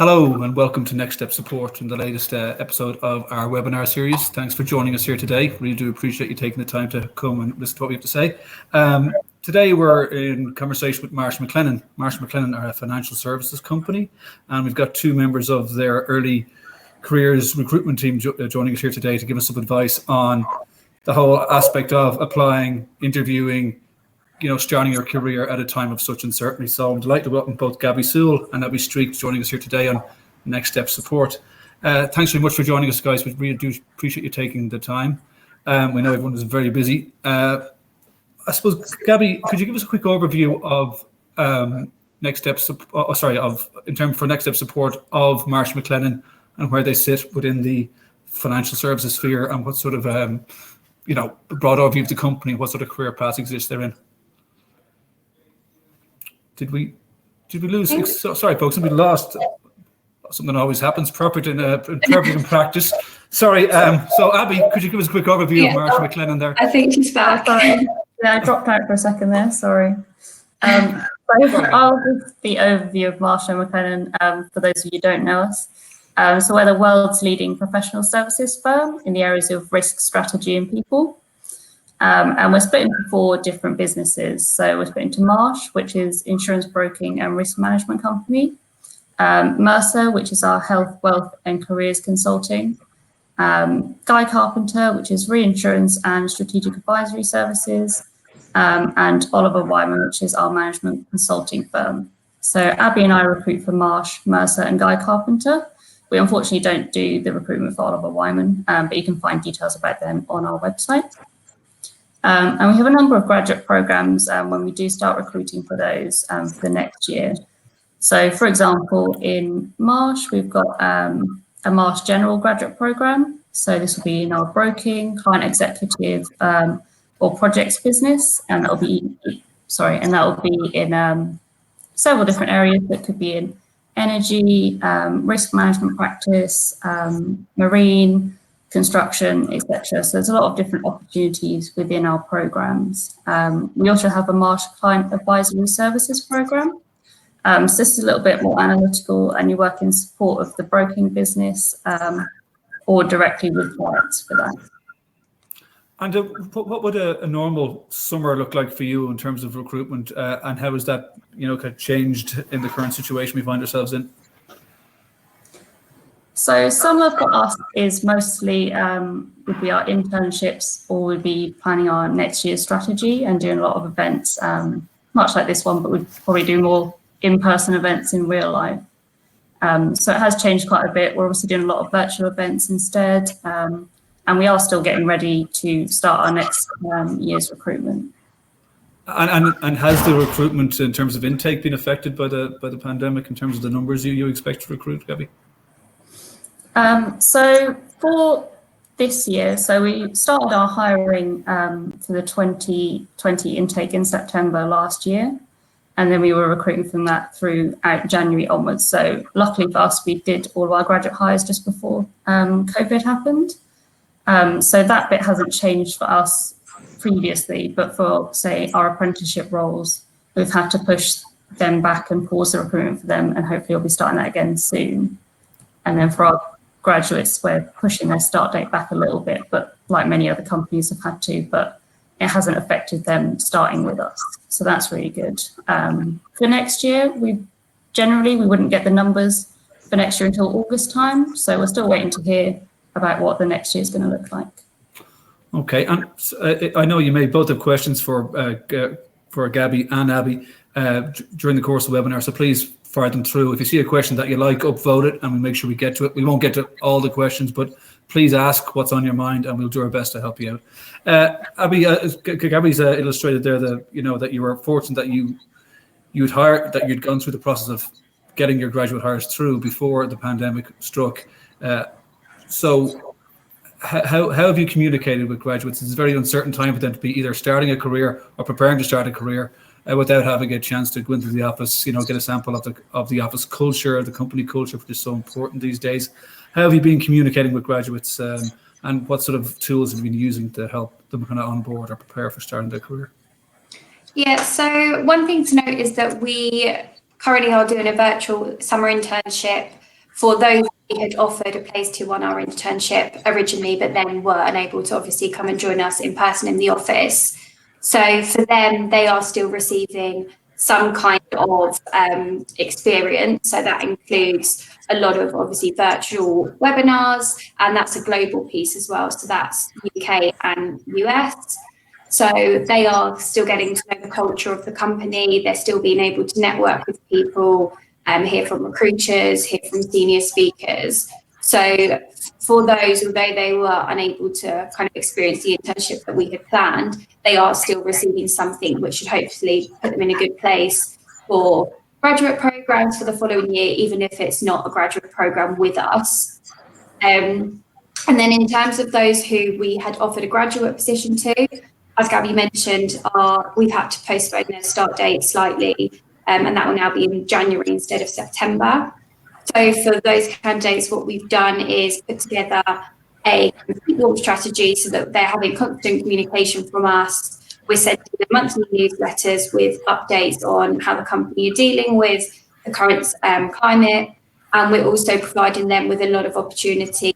Hello and welcome to Next Step Support and the latest episode of our webinar series. Thanks for joining us here today. Really do appreciate you taking the time to come and listen to what we have to say. Today we're in conversation with Marsh McLennan. Marsh McLennan are a financial services company, and we've got two members of their early careers recruitment team joining us here today to give us some advice on the whole aspect of applying, interviewing, starting your career at a time of such uncertainty. So I'm delighted to welcome both Gabby Sewell and Abby Streak joining us here today on Next Step Support. Thanks very much for joining us, guys. We really do appreciate you taking the time. We know everyone is very busy. I suppose, Gabby, could you give us a quick overview of Next Step for Next Step Support of Marsh McLennan and where they sit within the financial services sphere, and what sort of broad overview of the company, what sort of career paths exist therein? Did we lose? Sorry, folks, we lost. Something always happens. Perfect in practice. Sorry. So, Abby, could you give us a quick overview of Marsh McLennan there? I think she's back. Yeah, I dropped out for a second there. Sorry. I'll give the overview of Marsh McLennan for those of you who don't know us. So we're the world's leading professional services firm in the areas of risk, strategy, and people. And we're split into 4 different businesses. So we're split into Marsh, which is insurance broking and risk management company. Mercer, which is our health, wealth, and careers consulting. Guy Carpenter, which is reinsurance and strategic advisory services. And Oliver Wyman, which is our management consulting firm. So Abby and I recruit for Marsh, Mercer, and Guy Carpenter. We unfortunately don't do the recruitment for Oliver Wyman, but you can find details about them on our website. And we have a number of graduate programs when we do start recruiting for those for the next year. So, for example, in Marsh, we've got a Marsh General graduate program. So this will be in our broking, client executive, or projects business, and that will be in several different areas. That could be in energy, risk management practice, marine, construction, etc. So there's a lot of different opportunities within our programs. We also have a Marsh Client Advisory Services program. So this is a little bit more analytical, and you work in support of the broking business or directly with clients for that. And what would a normal summer look like for you in terms of recruitment, and how has that kind of changed in the current situation we find ourselves in? So summer for us is mostly would be our internships, or would be planning our next year's strategy and doing a lot of events, much like this one, but we'd probably do more in-person events in real life. So it has changed quite a bit. We're obviously doing a lot of virtual events instead, and we are still getting ready to start our next year's recruitment. And has the recruitment in terms of intake been affected by the pandemic in terms of the numbers you expect to recruit, Gabby? So for this year, so we started our hiring for the 2020 intake in September last year, and then we were recruiting from that throughout January onwards. So luckily for us, we did all of our graduate hires just before COVID happened. So that bit hasn't changed for us previously, but for, say, our apprenticeship roles, we've had to push them back and pause the recruitment for them, and hopefully we'll be starting that again soon. And then for our graduates, we're pushing their start date back a little bit, but like many other companies have had to, but it hasn't affected them starting with us. So that's really good. For next year, we wouldn't get the numbers for next year until August time. So we're still waiting to hear about what the next year is going to look like. Okay, and I know you may both have questions for Gabby and Abby during the course of the webinar, so please fire them through. If you see a question that you like, upvote it, and we'll make sure we get to it. We won't get to all the questions, but please ask what's on your mind, and we'll do our best to help you out. Abby, Gabby's illustrated there that you were fortunate that you'd gone through the process of getting your graduate hires through before the pandemic struck. So how have you communicated with graduates? It's a very uncertain time for them to be either starting a career or preparing to start a career without having a chance to go into the office, get a sample of the office culture, the company culture, which is so important these days. How have you been communicating with graduates, and what sort of tools have you been using to help them kind of onboard or prepare for starting their career? Yeah, so one thing to note is that we currently are doing a virtual summer internship for those we had offered a place to on our internship originally, but then were unable to obviously come and join us in person in the office. So for them, they are still receiving some kind of experience. So that includes a lot of obviously virtual webinars, and that's a global piece as well. So that's UK and US. So they are still getting to know the culture of the company. They're still being able to network with people, hear from recruiters, hear from senior speakers. So for those, although they were unable to kind of experience the internship that we had planned, they are still receiving something which should hopefully put them in a good place for graduate programs for the following year, even if it's not a graduate program with us. And then in terms of those who we had offered a graduate position to, as Gabby mentioned, we've had to postpone their start date slightly, and that will now be in January instead of September. So for those candidates, what we've done is put together a complete launch strategy so that they're having constant communication from us. We're sending them monthly newsletters with updates on how the company are dealing with the current climate, and we're also providing them with a lot of opportunity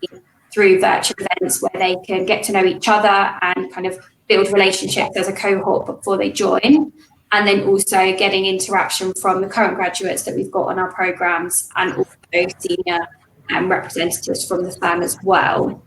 through virtual events where they can get to know each other and kind of build relationships as a cohort before they join, and then also getting interaction from the current graduates that we've got on our programs and also senior representatives from the firm as well.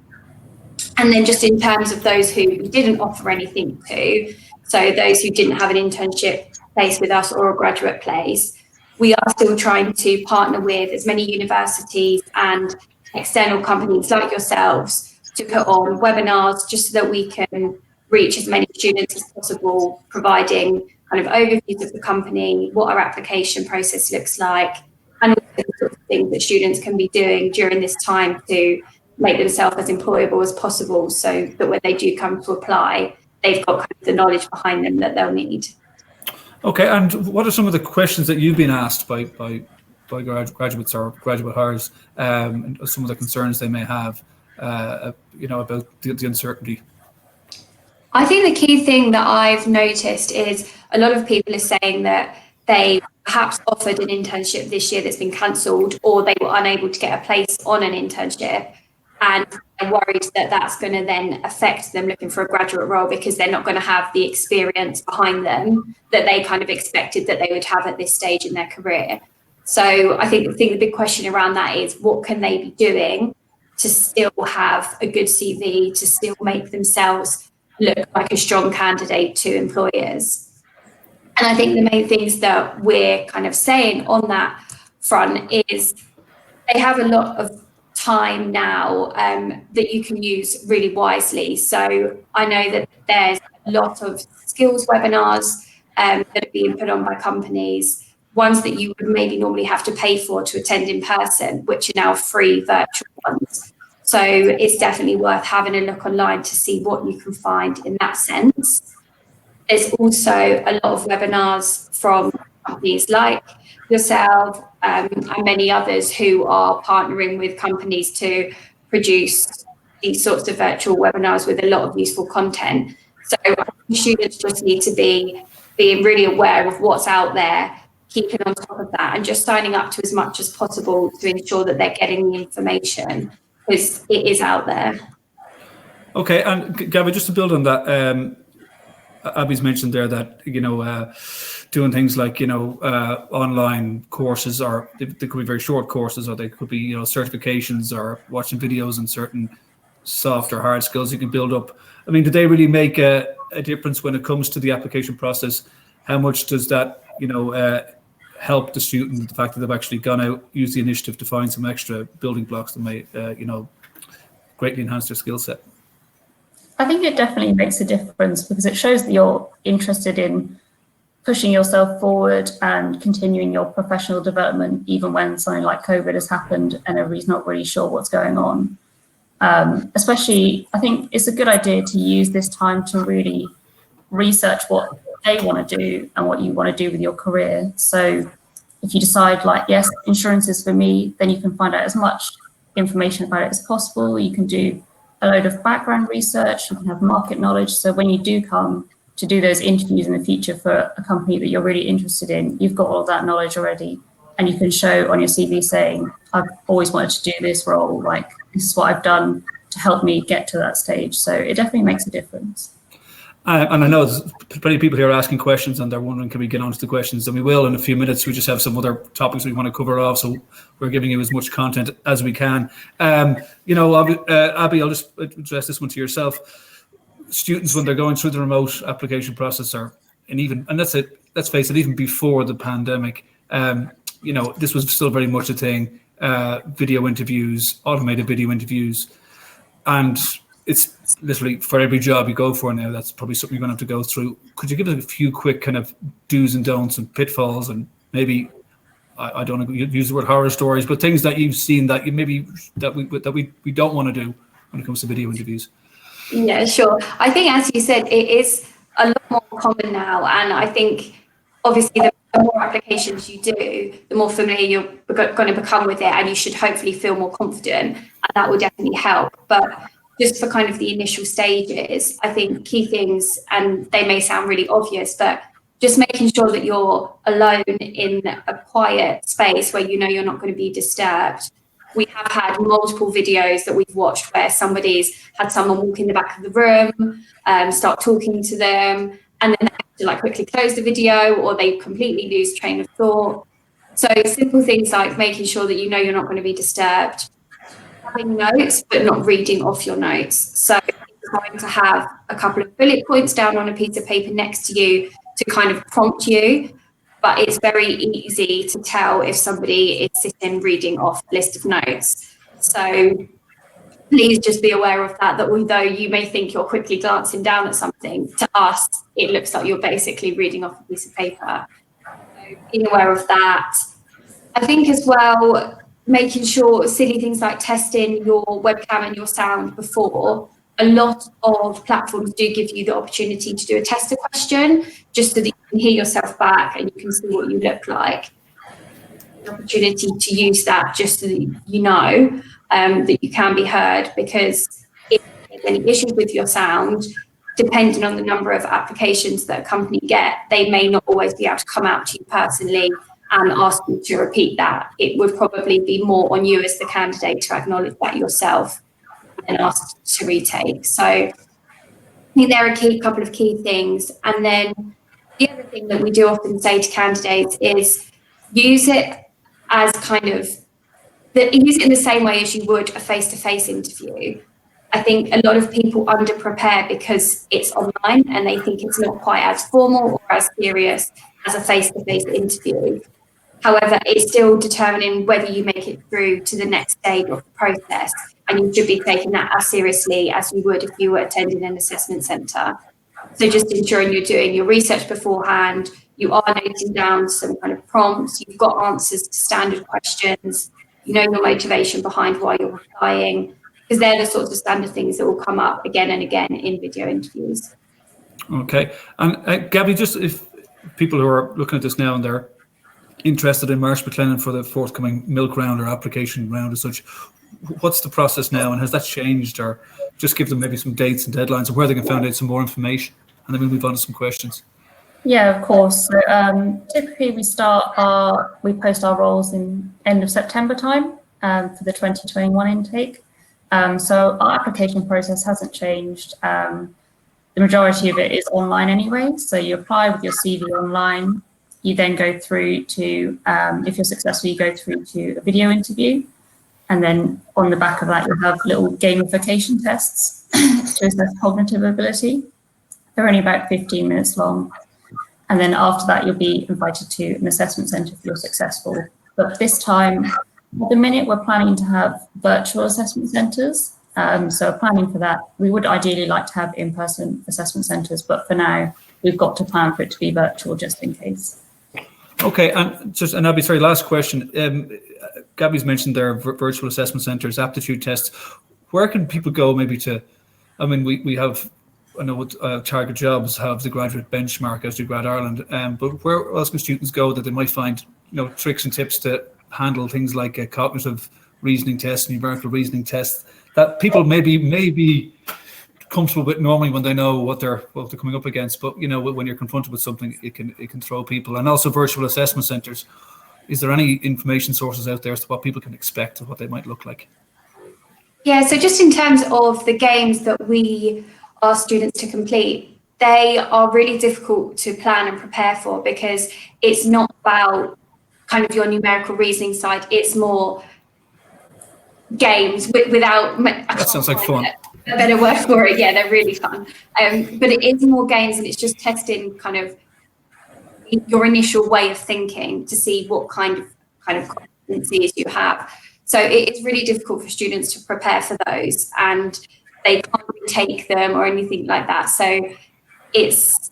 And then just in terms of those who we didn't offer anything to, so those who didn't have an internship place with us or a graduate place, we are still trying to partner with as many universities and external companies like yourselves to put on webinars just so that we can reach as many students as possible, providing kind of overviews of the company, what our application process looks like, and the sorts of things that students can be doing during this time to make themselves as employable as possible, so that when they do come to apply, they've got kind of the knowledge behind them that they'll need. Okay, and what are some of the questions that you've been asked by graduates or graduate hires, and some of the concerns they may have, about the uncertainty? I think the key thing that I've noticed is a lot of people are saying that they perhaps offered an internship this year that's been cancelled, or they were unable to get a place on an internship, and they're worried that that's going to then affect them looking for a graduate role because they're not going to have the experience behind them that they kind of expected that they would have at this stage in their career. So I think the big question around that is, what can they be doing to still have a good CV, to still make themselves look like a strong candidate to employers? And I think the main things that we're kind of saying on that front is they have a lot of time now that you can use really wisely. So I know that there's a lot of skills webinars that are being put on by companies, ones that you would maybe normally have to pay for to attend in person, which are now free virtual ones. So it's definitely worth having a look online to see what you can find in that sense. There's also a lot of webinars from companies like yourself and many others who are partnering with companies to produce these sorts of virtual webinars with a lot of useful content. So students just need to be being really aware of what's out there, keeping on top of that, and just signing up to as much as possible to ensure that they're getting the information, because it is out there. Okay, and Gabby, just to build on that, Abby's mentioned there that doing things like online courses, or they could be very short courses, or they could be certifications, or watching videos on certain soft or hard skills you can build up. I mean, do they really make a difference when it comes to the application process? How much does that help the student, the fact that they've actually gone out, used the initiative to find some extra building blocks that may greatly enhance their skill set? I think it definitely makes a difference, because it shows that you're interested in pushing yourself forward and continuing your professional development, even when something like COVID has happened and everybody's not really sure what's going on. Especially, I think it's a good idea to use this time to really research what they want to do and what you want to do with your career. So if you decide, like, yes, insurance is for me, then you can find out as much information about it as possible. You can do a load of background research, you can have market knowledge. So when you do come to do those interviews in the future for a company that you're really interested in, you've got all that knowledge already. and you can show on your CV saying, I've always wanted to do this role, like this is what I've done to help me get to that stage. So it definitely makes a difference. And I know there's plenty of people here asking questions, and they're wondering, can we get on to the questions? And we will in a few minutes. We just have some other topics we want to cover off, so we're giving you as much content as we can. Abby, I'll just address this one to yourself. Students, when they're going through the remote application process, and that's it. Let's face it, even before the pandemic, this was still very much a thing. Video interviews, automated video interviews, and it's literally for every job you go for now. That's probably something you're going to have to go through. Could you give us a few quick kind of do's and don'ts and pitfalls, and maybe I don't want to use the word horror stories, but things that you've seen that we don't want to do when it comes to video interviews? Yeah, sure. I think, as you said, it is a lot more common now, and I think obviously the more applications you do, the more familiar you're going to become with it, and you should hopefully feel more confident, and that will definitely help. But just for kind of the initial stages, I think key things, and they may sound really obvious, but just making sure that you're alone in a quiet space where you know you're not going to be disturbed. We have had multiple videos that we've watched where somebody's had someone walk in the back of the room, start talking to them, and then they have to quickly close the video, or they completely lose train of thought. So simple things like making sure that you know you're not going to be disturbed, having notes but not reading off your notes. So you're going to have a couple of bullet points down on a piece of paper next to you to kind of prompt you, but it's very easy to tell if somebody is sitting reading off a list of notes. So please just be aware of that although you may think you're quickly glancing down at something, to us it looks like you're basically reading off a piece of paper. So being aware of that. I think as well, making sure silly things like testing your webcam and your sound before. A lot of platforms do give you the opportunity to do a tester question, just so that you can hear yourself back and you can see what you look like. The opportunity to use that just so that you know that you can be heard, because if there's any issues with your sound, depending on the number of applications that a company get, they may not always be able to come out to you personally and ask you to repeat that. It would probably be more on you as the candidate to acknowledge that yourself and ask to retake. So I think there are a couple of key things. And then the other thing that we do often say to candidates is use it as use it in the same way as you would a face-to-face interview. I think a lot of people under-prepare because it's online and they think it's not quite as formal or as serious as a face-to-face interview. However, it's still determining whether you make it through to the next stage of the process, and you should be taking that as seriously as you would if you were attending an assessment centre. So just ensuring you're doing your research beforehand, you are noting down some kind of prompts, you've got answers to standard questions, you know your motivation behind why you're applying, because they're the sorts of standard things that will come up again and again in video interviews. Okay. And Gabby, just if people who are looking at this now and they're interested in Marsh McLennan for the forthcoming milk round or application round as such, what's the process now, and has that changed? Or just give them maybe some dates and deadlines of where they can find out some more information, and then we'll move on to some questions. Yeah, of course. So typically we post our roles in end of September time for the 2021 intake. So our application process hasn't changed. The majority of it is online anyway. So you apply with your CV online. You then go through to, if you're successful, you go through to a video interview. And then on the back of that, you'll have little gamification tests to assess cognitive ability. They're only about 15 minutes long. And then after that, you'll be invited to an assessment centre if you're successful. But this time, at the minute, we're planning to have virtual assessment centres. So planning for that, we would ideally like to have in-person assessment centres, but for now, we've got to plan for it to be virtual just in case. Okay, and Abby, sorry, last question. Gabby's mentioned there virtual assessment centres, aptitude tests. Where can people go maybe to, we have, I know what Target Jobs have the graduate benchmark as do Grad Ireland, but where else can students go that they might find, tricks and tips to handle things like a cognitive reasoning test, numerical reasoning tests that people may be comfortable with normally when they know what they're coming up against, but when you're confronted with something, it can throw people. And also virtual assessment centres. is there any information sources out there as to what people can expect of what they might look like? Yeah, so just in terms of the games that we ask students to complete, they are really difficult to plan and prepare for because it's not about kind of your numerical reasoning side, it's more games without... That sounds like fun. A better word for it, yeah, they're really fun. But it is more games, and it's just testing kind of your initial way of thinking to see what kind of competencies you have. So it's really difficult for students to prepare for those, and they can't retake them or anything like that. So it's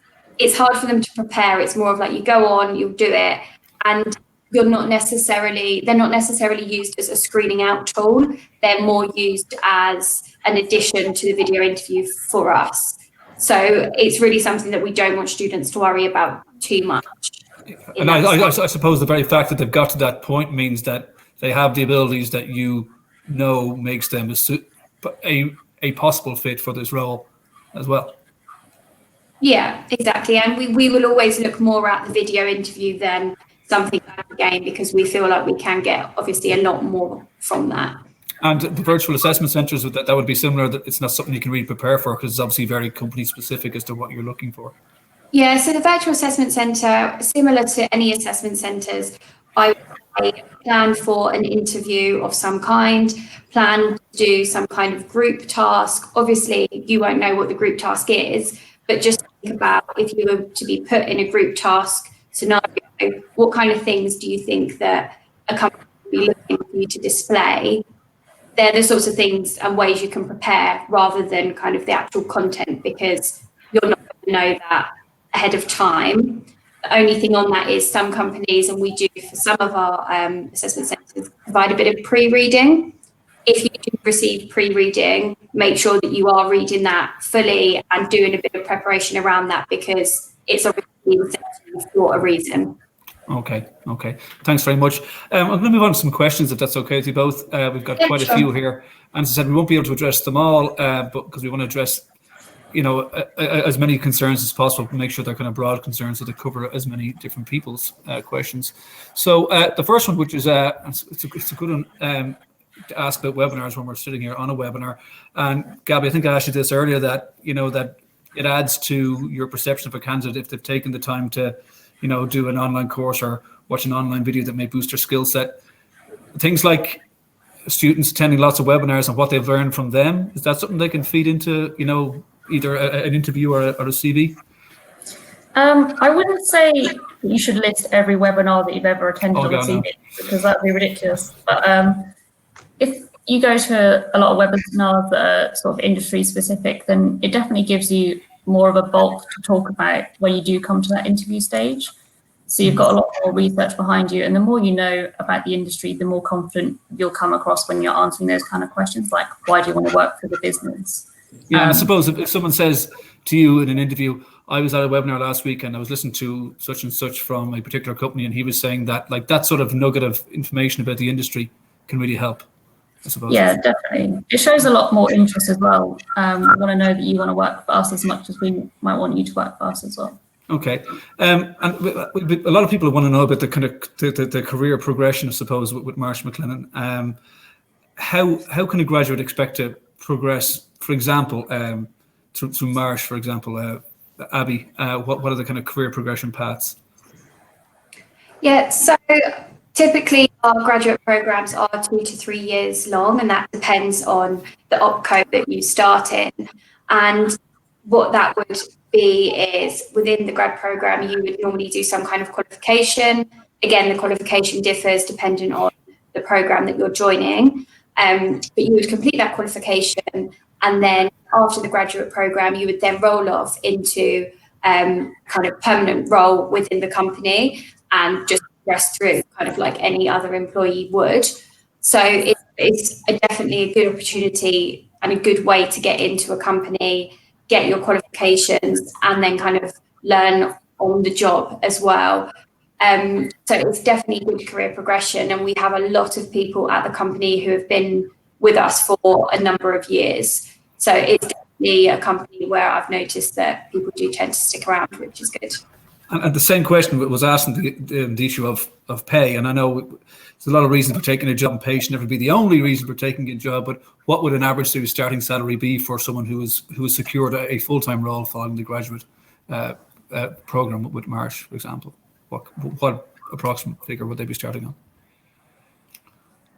hard for them to prepare. It's more of like you go on, you'll do it, and they're not necessarily used as a screening out tool. They're more used as an addition to the video interview for us. So it's really something that we don't want students to worry about too much. And I suppose the very fact that they've got to that point means that they have the abilities that makes them a possible fit for this role as well. Yeah, exactly. And we will always look more at the video interview than something like a game, because we feel like we can get obviously a lot more from that. And the virtual assessment centres, that would be similar. That it's not something you can really prepare for because it's obviously very company specific as to what you're looking for. Yeah, so the virtual assessment centre, similar to any assessment centres, I would plan for an interview of some kind, plan to do some kind of group task. Obviously, you won't know what the group task is, but just think about if you were to be put in a group task scenario, what kind of things do you think that a company would be looking for you to display? They're the sorts of things and ways you can prepare rather than kind of the actual content, because you're not going to know that ahead of time. The only thing on that is some companies, and we do for some of our assessment centres, provide a bit of pre-reading. If you do receive pre-reading, make sure that you are reading that fully and doing a bit of preparation around that, because it's obviously for a reason. Okay. Thanks very much. I'm going to move on to some questions, if that's okay with you both. We've got quite a few here. And as I said, we won't be able to address them all, but because we want to address, as many concerns as possible, make sure they're kind of broad concerns so they cover as many different people's questions. So the first one, which is it's a good one to ask about webinars when we're sitting here on a webinar. And Gabby, I think I asked you this earlier, that that it adds to your perception of a candidate if they've taken the time to do an online course or watch an online video that may boost their skill set. Things like students attending lots of webinars and what they've learned from them, is that something they can feed into, either an interview or a CV? I wouldn't say you should list every webinar that you've ever attended on CV, because that'd be ridiculous. But if you go to a lot of webinars that are sort of industry specific, then it definitely gives you more of a bulk to talk about when you do come to that interview stage. So you've got a lot more research behind you, and the more you know about the industry, the more confident you'll come across when you're answering those kind of questions, like why do you want to work for the business? Yeah, I suppose if someone says to you in an interview, I was at a webinar last week and I was listening to such and such from a particular company, and he was saying that, like, that sort of nugget of information about the industry can really help, I suppose. Yeah, definitely. It shows a lot more interest as well. We want to know that you want to work for us as much as we might want you to work for us as well. Okay, and a lot of people want to know about the kind of the career progression, I suppose, with Marsh McLennan. How can a graduate expect to progress, for example, through Marsh, for example? Abby, what are the kind of career progression paths? Yeah, so typically our graduate programs are 2 to 3 years long, and that depends on the opco that you start in. And what that would be is, within the grad program, you would normally do some kind of qualification. Again, the qualification differs depending on the program that you're joining. But you would complete that qualification, and then after the graduate program, you would then roll off into kind of permanent role within the company and just progress through kind of like any other employee would. So it's definitely a good opportunity and a good way to get into a company, get your qualifications, and then kind of learn on the job as well. So it's definitely good career progression, and we have a lot of people at the company who have been with us for a number of years. So it's definitely a company where I've noticed that people do tend to stick around, which is good. And the same question was asked in the issue of pay. And I know there's a lot of reasons for taking a job, and pay should never be the only reason for taking a job. But what would an average starting salary be for someone who has secured a full-time role following the graduate program with Marsh, for example? What approximate figure would they be starting on?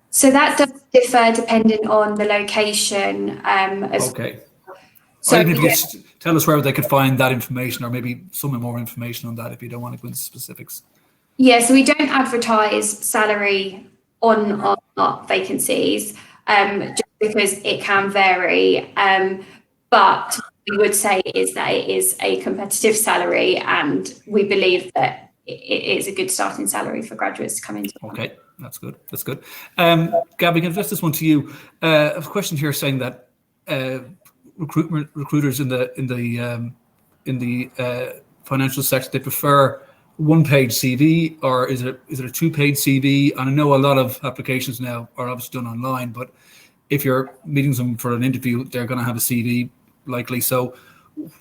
So that does differ depending on the location. Okay. So even if you could tell us where they could find that information, or maybe some more information on that if you don't want to go into specifics. Yeah, so we don't advertise salary on our vacancies, just because it can vary. But what we would say is that it is a competitive salary, and we believe that it is a good starting salary for graduates to come into. Okay, that's good. That's good. Gabby, can I address this one to you? I have a question here saying that recruiters in the financial sector, they prefer one-page CV, or is it a two-page CV? And I know a lot of applications now are obviously done online, but if you're meeting them for an interview, they're going to have a CV likely. So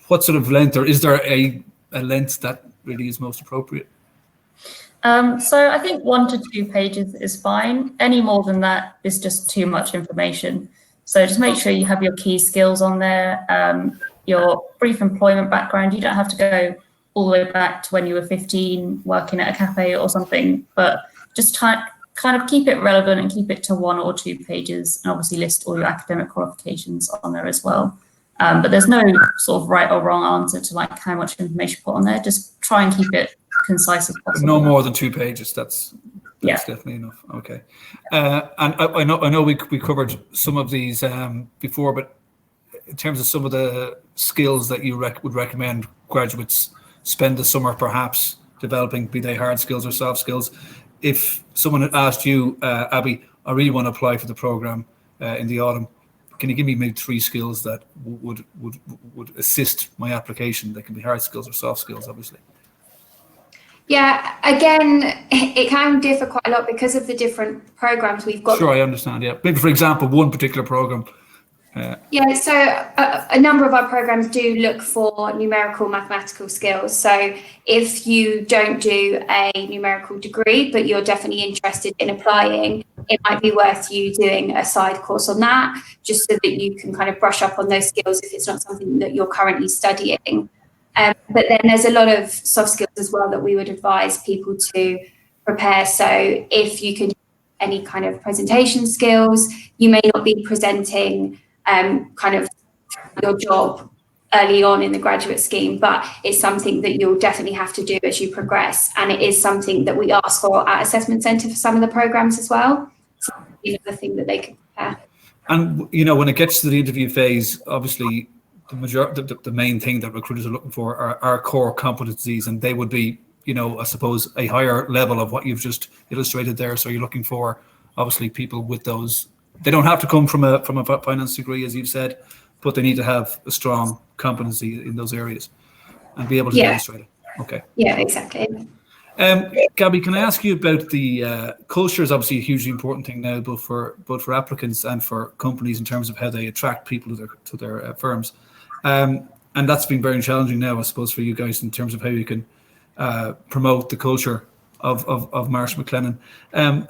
what sort of length, or is there a length that really is most appropriate? So I think 1 to 2 pages is fine. Any more than that is just too much information. So just make sure you have your key skills on there, your brief employment background. You don't have to go all the way back to when you were 15 working at a cafe or something, but just kind of keep it relevant and keep it to 1 or 2 pages, and obviously list all your academic qualifications on there as well. But there's no sort of right or wrong answer to like how much information put on there. Just try and keep it concise as possible. No more than 2 pages. That's definitely enough. Okay. And I know we covered some of these before, but in terms of some of the skills that you would recommend graduates spend the summer perhaps developing, be they hard skills or soft skills. If someone had asked you, Abby, I really want to apply for the program in the autumn, can you give me maybe 3 skills that would assist my application? They can be hard skills or soft skills, obviously. Yeah, again, it can differ quite a lot because of the different programs we've got. Sure, I understand. Yeah, maybe for example, one particular program. Yeah, so a number of our programs do look for numerical mathematical skills. So if you don't do a numerical degree, but you're definitely interested in applying, it might be worth you doing a side course on that, just so that you can kind of brush up on those skills if it's not something that you're currently studying. But then there's a lot of soft skills as well that we would advise people to prepare. So if you can do any kind of presentation skills, you may not be presenting kind of your job early on in the graduate scheme, but it's something that you'll definitely have to do as you progress. And it is something that we ask for at Assessment Centre for some of the programs as well. So another thing that they can prepare. And, you know, when it gets to the interview phase, obviously the main thing that recruiters are looking for are core competencies, and they would be, you know, I suppose a higher level of what you've just illustrated there. So you're looking for obviously people with those. They don't have to come from a finance degree, as you've said, but they need to have a strong competency in those areas and be able to demonstrate it. Okay. Yeah, exactly. Gabby, can I ask you about the culture? Is obviously a hugely important thing now, both for applicants and for companies in terms of how they attract people to their firms, and that's been very challenging now, I suppose, for you guys in terms of how you can promote the culture of Marsh McLennan.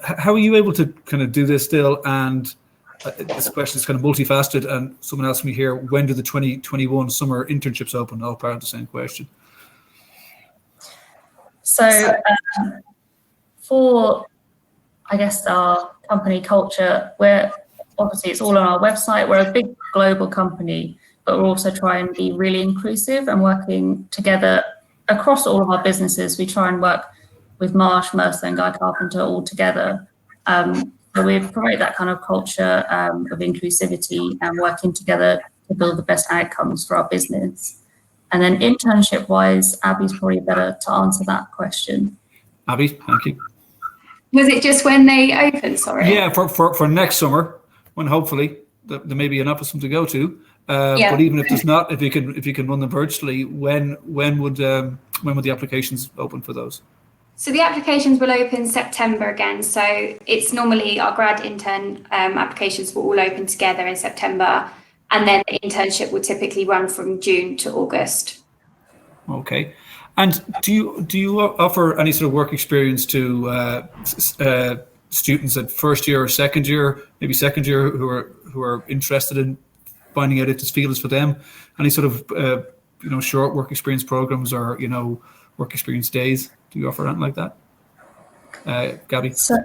How are you able to kind of do this still? And this question is kind of multifaceted. And someone asked me here, when do the 2021 summer internships open? All part of the same question. So for, I guess, our company culture, we're obviously it's all on our website. We're a big global company, but we're also trying to be really inclusive and working together across all of our businesses. We try and work with Marsh, Mercer and Guy Carpenter all together. So we promote that kind of culture of inclusivity and working together to build the best outcomes for our business. And then internship-wise, Abby's probably better to answer that question. Abby, thank you. Was it just when they open, sorry? Yeah, for next summer, when hopefully there may be an office to go to. But even if there's not, if you can run them virtually, when would the applications open for those? So the applications will open September again. So it's normally our grad intern applications will all open together in September, and then the internship will typically run from June to August. Okay. And do you offer any sort of work experience to students at first year or second year, maybe second year, who are interested in finding out if this field is for them? Any sort of short work experience programs or work experience days? Do you offer anything like that, Gabby? So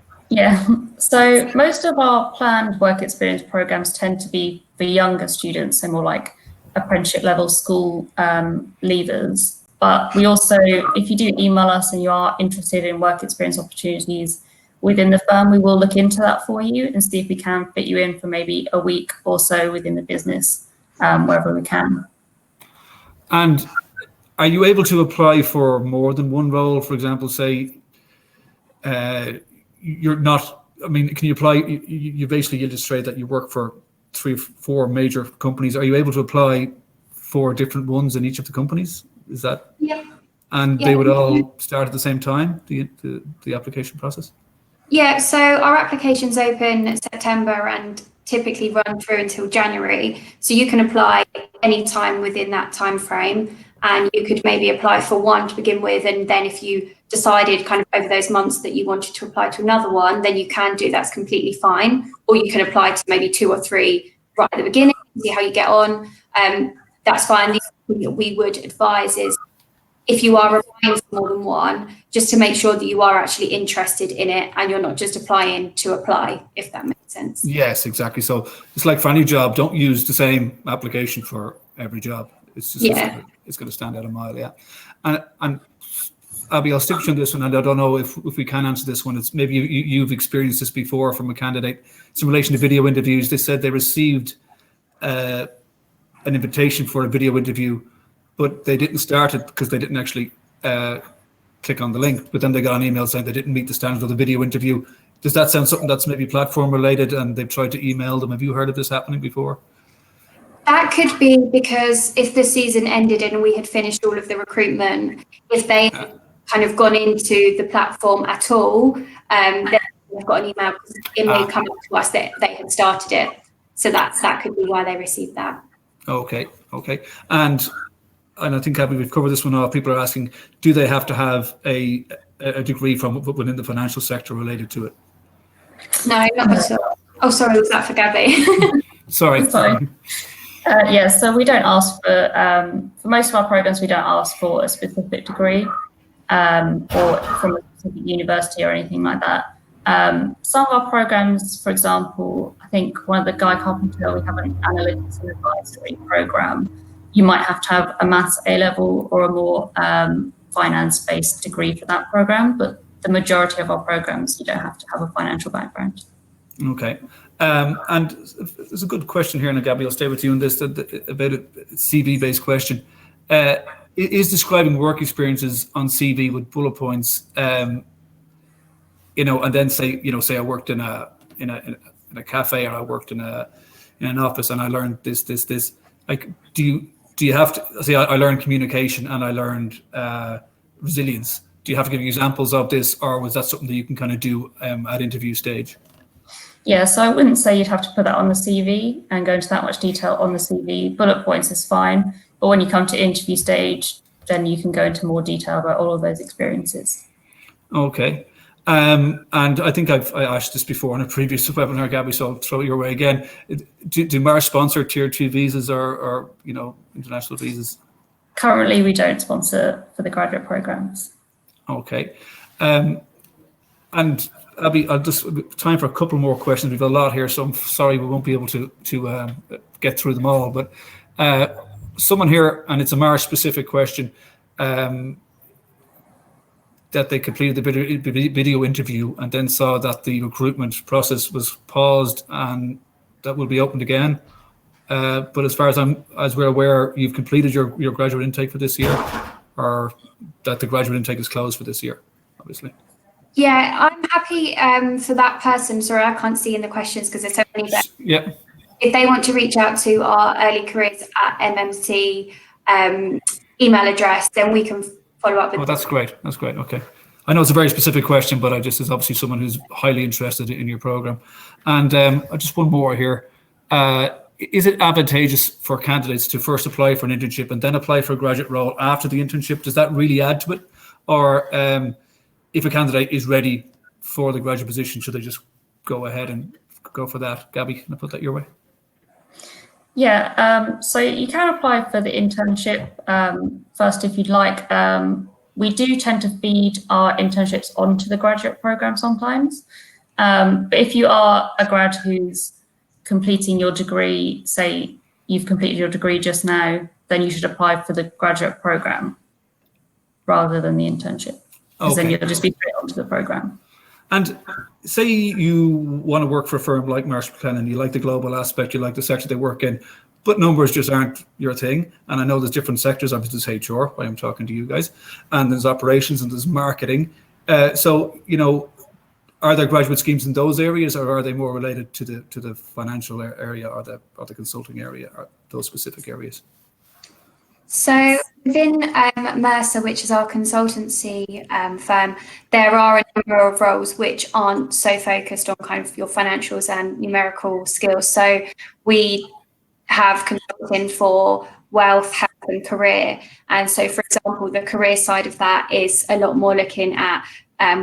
most of our planned work experience programs tend to be for younger students, so more like apprenticeship level school leavers. But we also, if you do email us and you are interested in work experience opportunities within the firm, we will look into that for you and see if we can fit you in for maybe a week or so within the business, wherever we can. And are you able to apply for more than one role? For example, say you're not, can you apply, you basically illustrate that you work for 3 or 4 major companies. Are you able to apply for different ones in each of the companies? Is that? Yeah. And they would all start at the same time, the application process? Yeah, so our applications open September and typically run through until January. So you can apply any time within that time frame, and you could maybe apply for one to begin with, and then if you decided kind of over those months that you wanted to apply to another one, then you can do, that's completely fine. Or you can apply to maybe 2 or 3 right at the beginning, see how you get on. That's fine. The thing that we would advise is, if you are applying for more than one, just to make sure that you are actually interested in it and you're not just applying to apply, if that makes sense. Yes, exactly. So it's like for any job, don't use the same application for every job. It's just it's going to stand out a mile. Yeah. And Abby, I'll stick to this one, and I don't know if we can answer this one. It's maybe you've experienced this before from a candidate. It's in relation to video interviews. They said they received an invitation for a video interview, but they didn't start it because they didn't actually click on the link. But then they got an email saying they didn't meet the standard of the video interview. Does that sound something that's maybe platform related and they've tried to email them? Have you heard of this happening before? That could be because if the season ended and we had finished all of the recruitment, if they had kind of gone into the platform at all, then they've got an email because it may come up to us that they had started it. So that could be why they received that. Okay. And I think, Abby, we've covered this one off. People are asking, do they have to have a degree from within the financial sector related to it? No, not at all. Oh, sorry, was that for Gabby? Sorry. So we don't ask for most of our programs, we don't ask for a specific degree or from a specific university or anything like that. Some of our programs, for example, I think one of the Guy Carpenter, we have an analytics and advisory program. You might have to have a maths A-level or a more finance-based degree for that program, but the majority of our programs, you don't have to have a financial background. Okay. And there's a good question here, and Gabby, I'll stay with you on this, about a CV-based question. Is describing work experiences on CV with bullet points, and then say I worked in a cafe, or I worked in an office, and I learned this. Like, do you have to say I learned communication and I learned resilience? Do you have to give examples of this, or was that something that you can kind of do at interview stage? Yeah, so I wouldn't say you'd have to put that on the CV and go into that much detail on the CV. Bullet points is fine, but when you come to interview stage, then you can go into more detail about all of those experiences. Okay. And I think I asked this before in a previous webinar, Gabby, so I'll throw it your way again. Do Marsh sponsor Tier 2 visas or international visas? Currently, we don't sponsor for the graduate programs. Okay. And Abby, I'll just time for a couple more questions. We've got a lot here, so I'm sorry we won't be able to get through them all. But someone here, and it's a Marsh specific question, that they completed the video interview and then saw that the recruitment process was paused and that will be opened again. But as far as we're aware, you've completed your graduate intake for this year, or that the graduate intake is closed for this year, obviously. Yeah, I'm happy for that person. Sorry, I can't see in the questions because it's only there. Yeah. If they want to reach out to our early careers at MMC email address, then we can follow up with. Oh, that's great. That's great. Okay. I know it's a very specific question, but I just is obviously someone who's highly interested in your program. And just one more here. is it advantageous for candidates to first apply for an internship and then apply for a graduate role after the internship? Does that really add to it? Or if a candidate is ready for the graduate position, should they just go ahead and go for that? Gabby, can I put that your way? Yeah, so you can apply for the internship first if you'd like. We do tend to feed our internships onto the graduate program sometimes. But if you are a grad who's completing your degree, say you've completed your degree just now, then you should apply for the graduate program rather than the internship, because then you'll just be straight onto the program. And say you want to work for a firm like Marsh McLennan, you like the global aspect, you like the sector they work in, but numbers just aren't your thing. And I know there's different sectors, obviously there's HR, why I'm talking to you guys, and there's operations and there's marketing. So, you know, are there graduate schemes in those areas, or are they more related to the financial area or the consulting area, or those specific areas? So within Mercer, which is our consultancy firm, there are a number of roles which aren't so focused on kind of your financials and numerical skills. So we have consulting for wealth, health and career. And so, for example, the career side of that is a lot more looking at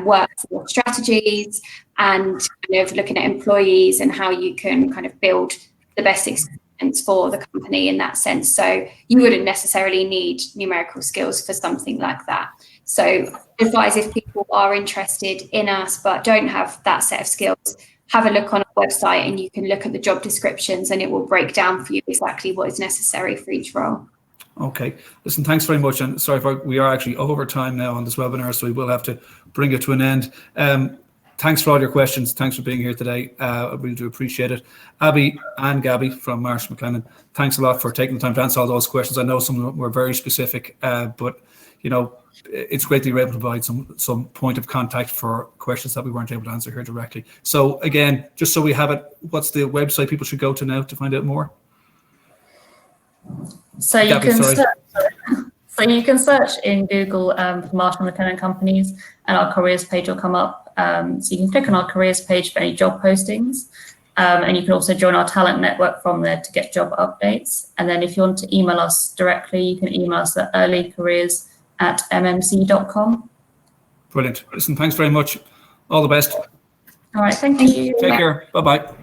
workforce strategies and kind of looking at employees and how you can kind of build the best experience for the company in that sense. So you wouldn't necessarily need numerical skills for something like that. So I advise, if people are interested in us but don't have that set of skills, have a look on our website and you can look at the job descriptions and it will break down for you exactly what is necessary for each role. Okay, listen, thanks very much. And sorry, we are actually over time now on this webinar, so we will have to bring it to an end. Thanks for all your questions. Thanks for being here today. I really do appreciate it. Abby and Gabby from Marsh McLennan, thanks a lot for taking the time to answer all those questions. I know some of them were very specific, but you know, it's great that you were able to provide some point of contact for questions that we weren't able to answer here directly. So again, just so we have it, what's the website people should go to now to find out more? So you can search in Google for Marsh McLennan companies, and our careers page will come up. So you can click on our careers page for any job postings, and you can also join our talent network from there to get job updates. And then if you want to email us directly, you can email us at earlycareers@mmc.com. Brilliant. Listen, thanks very much. All the best. All right, thank you. Take care. Bye-bye.